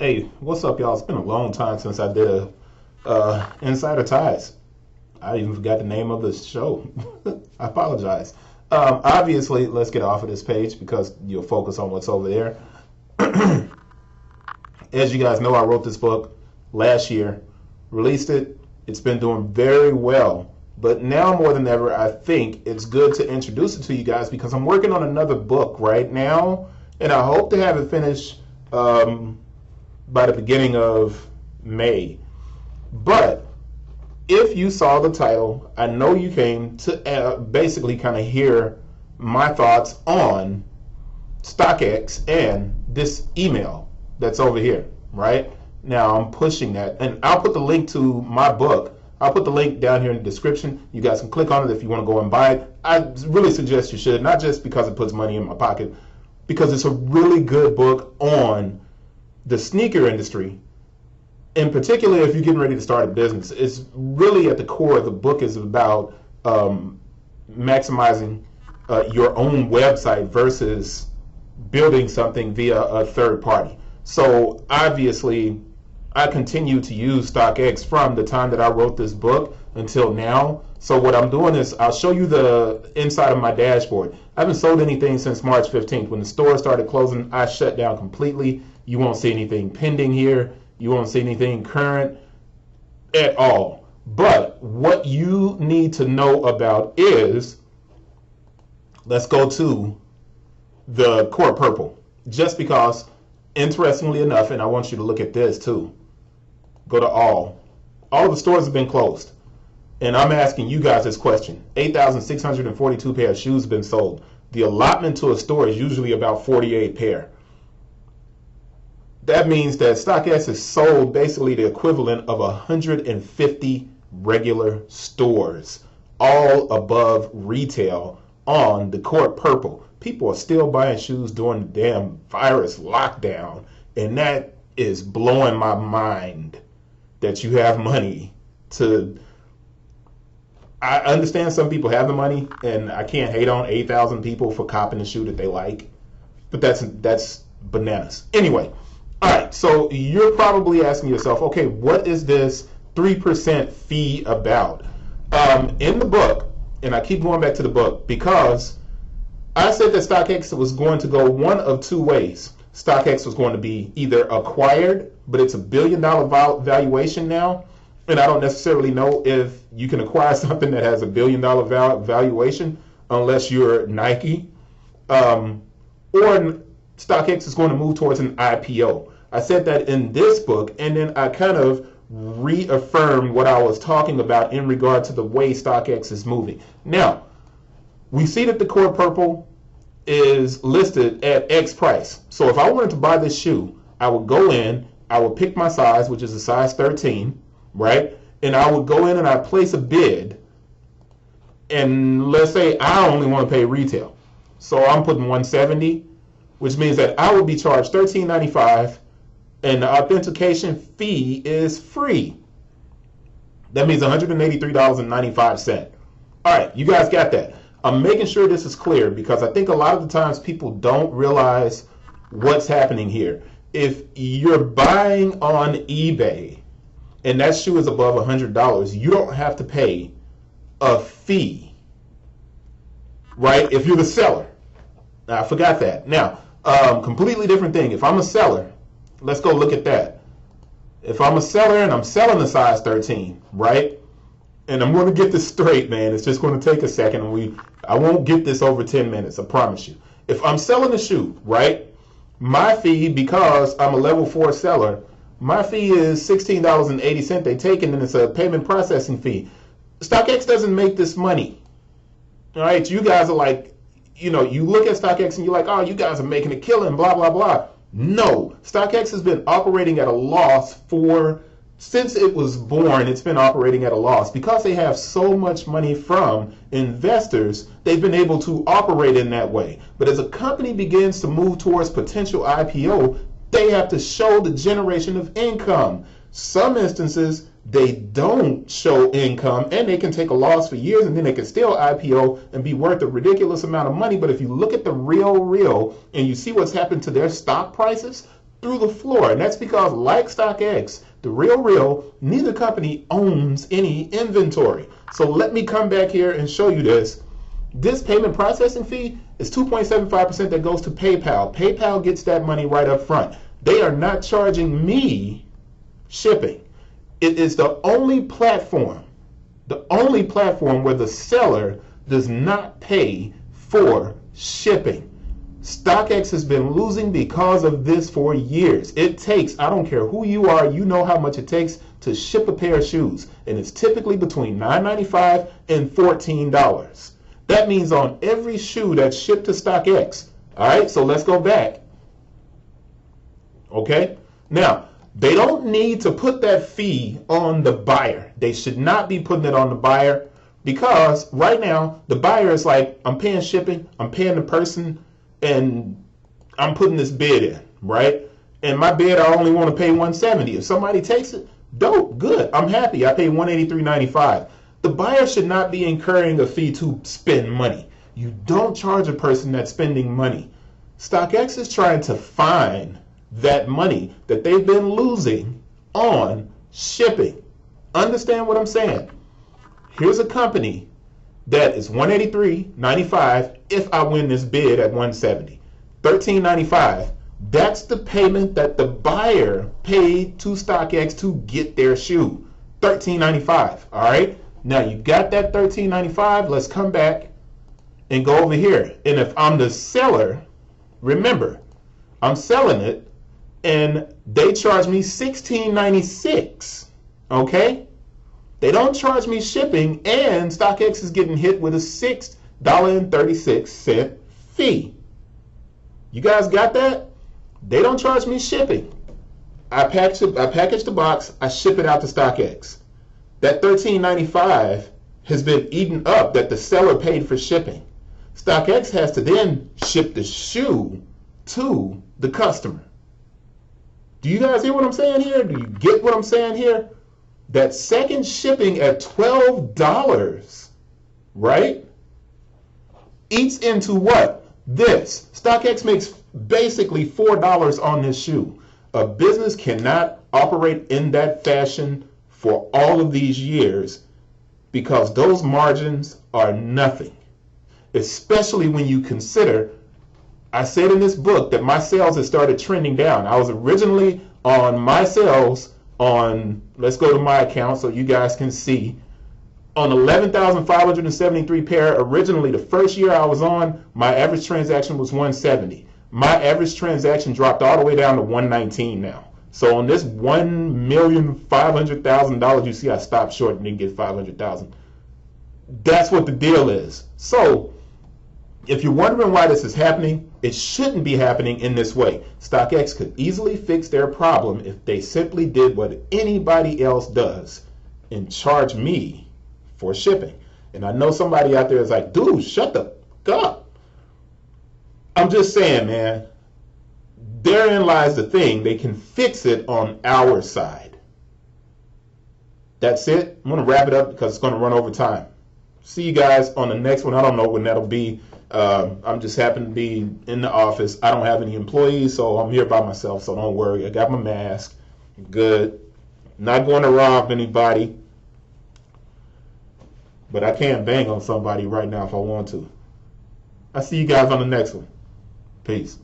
Hey, what's up, y'all? It's been a long time since I did a Insider Ties. I even forgot the name of the show. I apologize. Obviously, let's get off of this page because you'll focus on what's over there. As you guys know, I wrote this book last year, released it. It's been doing very well. But now more than ever, I think it's good to introduce it to you guys because I'm working on another book right now, and I hope to have it finished by the beginning of May. But if you saw the title, I know you came to basically kind of hear my thoughts on StockX and this email that's over here, right? Now I'm pushing that, and I'll put the link to my book. I'll put the link down here in the description. You guys can click on it if you want to go and buy it. I really suggest you should, not just because it puts money in my pocket, because it's a really good book on the sneaker industry, and particularly if you're getting ready to start a business. It's really at the core of the book is about maximizing your own website versus building something via a third party. So obviously, I continue to use StockX from the time that I wrote this book until now. So what I'm doing is I'll show you the inside of my dashboard. I haven't sold anything since March 15th. When the store started closing, I shut down completely. You won't see anything pending here. You won't see anything current at all. But what you need to know about is, let's go to the core purple. Just because, interestingly enough, and I want you to look at this too. Go to all. All of the stores have been closed. And I'm asking you guys this question. 8,642 pair of shoes have been sold. The allotment to a store is usually about 48 pair. That means that StockX has sold basically the equivalent of 150 regular stores, all above retail on the core purple. People are still buying shoes during the damn virus lockdown, and that is blowing my mind that you have money to... I understand some people have the money, and I can't hate on 8,000 people for copping a shoe that they like, but that's bananas. Anyway, all right, so you're probably asking yourself, okay, what is this 3% fee about? In the book, and I keep going back to the book, because I said that StockX was going to go one of two ways. StockX was going to be either acquired, but it's $1 billion valuation now, and I don't necessarily know if you can acquire something that has $1 billion valuation unless you're Nike, or StockX is going to move towards an IPO. I said that in this book, and then I kind of reaffirmed what I was talking about in regard to the way StockX is moving. Now, we see that the core purple is listed at X price. So if I wanted to buy this shoe, I would go in, I would pick my size, which is a size 13, right? And I would go in and I place a bid, and let's say I only want to pay retail. So I'm putting 170, which means that I would be charged $13.95, and the authentication fee is free. That means $183.95. All right, you guys got that. I'm making sure this is clear because I think a lot of the times people don't realize what's happening here. If you're buying on eBay and that shoe is above $100, you don't have to pay a fee, right? If you're the seller. Now, I forgot that. Now, completely different thing. If I'm a seller, let's go look at that. If I'm a seller and I'm selling a size 13, right? And I'm going to get this straight, man. It's just going to take a second. I won't get this over 10 minutes, I promise you. If I'm selling a shoe, right, my fee, because I'm a level 4 seller, my fee is $16.80 they take, and then it's a payment processing fee. StockX doesn't make this money. All right, you guys are like, you look at StockX and you're like, oh, you guys are making a killing, blah, blah, blah. No, StockX has been operating at a loss since it was born. It's been operating at a loss because they have so much money from investors. They've been able to operate in that way. But as a company begins to move towards potential IPO, they have to show the generation of income. Some instances, they don't show income, and they can take a loss for years, and then they can still IPO and be worth a ridiculous amount of money. But if you look at the real, and you see what's happened to their stock prices, through the floor. And that's because, like StockX, the real, neither company owns any inventory. So let me come back here and show you this. This payment processing fee is 2.75% that goes to PayPal. PayPal gets that money right up front. They are not charging me shipping. It is the only platform where the seller does not pay for shipping. StockX has been losing because of this for years. It takes, I don't care who you are, you know how much it takes to ship a pair of shoes. And it's typically between $9.95 and $14. That means on every shoe that's shipped to StockX. All right, so let's go back. Okay, now they don't need to put that fee on the buyer. They should not be putting it on the buyer, because right now the buyer is like, I'm paying shipping, I'm paying the person, and I'm putting this bid in, right? And my bid, I only want to pay $170. If somebody takes it, dope, good, I'm happy. I pay $183.95. The buyer should not be incurring a fee to spend money. You don't charge a person that's spending money. StockX is trying to find that money that they've been losing on shipping. Understand what I'm saying? Here's a company that is $183.95 if I win this bid at $170. $13.95. That's the payment that the buyer paid to StockX to get their shoe. $13.95. All right. Now you got that $13.95. Let's come back and go over here. And if I'm the seller, remember, I'm selling it and they charge me $16.96. Okay? They don't charge me shipping, and StockX is getting hit with a $6.36 fee. You guys got that? They don't charge me shipping. I package the box, I ship it out to StockX. That $13.95 has been eaten up that the seller paid for shipping. StockX has to then ship the shoe to the customer. Do you guys hear what I'm saying here? Do you get what I'm saying here? That second shipping at $12, right, eats into what? This. StockX makes basically $4 on this shoe. A business cannot operate in that fashion for all of these years, because those margins are nothing. Especially when you consider, I said in this book that my sales had started trending down. I was originally on my sales on, let's go to my account so you guys can see, on 11,573 pair. Originally, the first year I was on, my average transaction was 170. My average transaction dropped all the way down to 119 now. So on this $1,500,000, you see I stopped short and didn't get 500,000. That's what the deal is. So if you're wondering why this is happening, it shouldn't be happening in this way. StockX could easily fix their problem if they simply did what anybody else does and charge me for shipping. And I know somebody out there is like, dude, shut the fuck up. I'm just saying, man, therein lies the thing. They can fix it on our side. That's it. I'm going to wrap it up because it's going to run over time. See you guys on the next one. I don't know when that'll be. I'm just happen to be in the office. I don't have any employees, so I'm here by myself, so don't worry. I got my mask. Good. Not going to rob anybody, but I can bang on somebody right now if I want to. I'll see you guys on the next one. Peace.